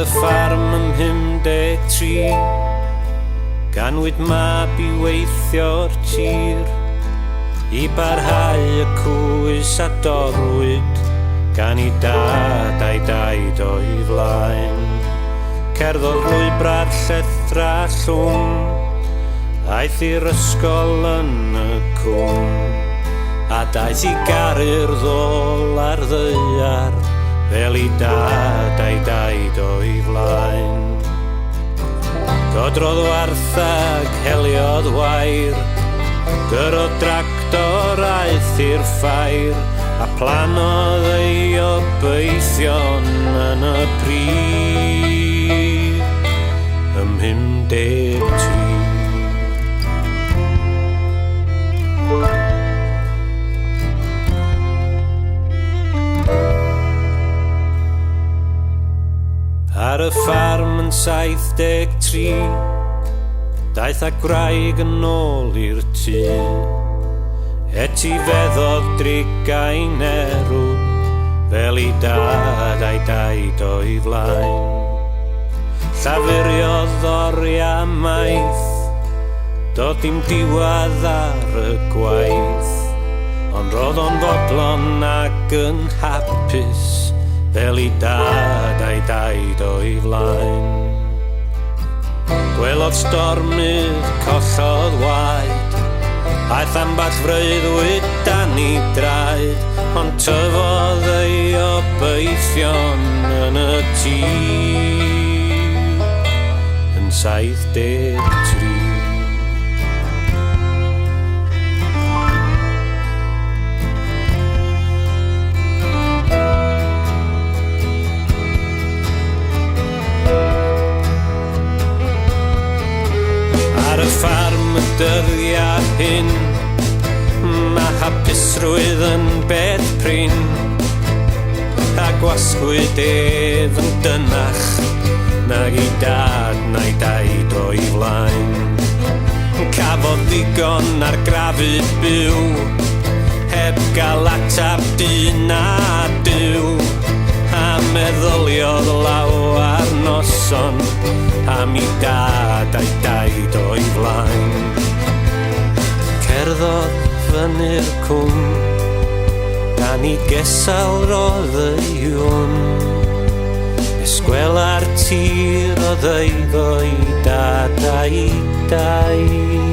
y ffarm ym 13 ganwyd mab I weithio'r tir I barhau y cwys a dorwyd gan I dad a'i daid o'i flaen. Cerddodd lwybra'r llethra llwm aeth i'r ysgol yn y cwm a daeth I garu'r ddôl ar ddaear fel I dad a'i daid o'i flaen. Godrodd warthag, heliodd wair, gyrrodd tractor aeth i'r ffair, a planodd ei obeithion yn y prif, ym 13. Ar y ffarm yn 73, daeth â gwraig yn ôl i'r tŷ, etifeddodd drigau nerw, fel I dad a'i daid o'i flaen. Llafuriodd oriau maith, dod dim diwadd ar y gwaith, ond roedd o'n fodlon ac yn hapus, fel I dad a'i daid o'i flaen. Gwelodd stormydd, collodd waed, aeth amball freuddwyd dan I draed, ond tyfodd ei obeithion yn y tŷ yn 73. Ar y ffarm y dyddiau hyn, mae hapusrwydd yn beth prin, a gwasgwyd ef yn dynach nag I dad na'i daid o'i flaen. Cafodd ddigon ar grafydd byw, heb gael atab dyn a dyw, a meddyliodd lawar noson am I dad a'i daid o'i flaen. Cerddodd fyny'r cwm gan I gesal roedd ei wn, esgwela'r tir oedd eiddo I dad a'i daid.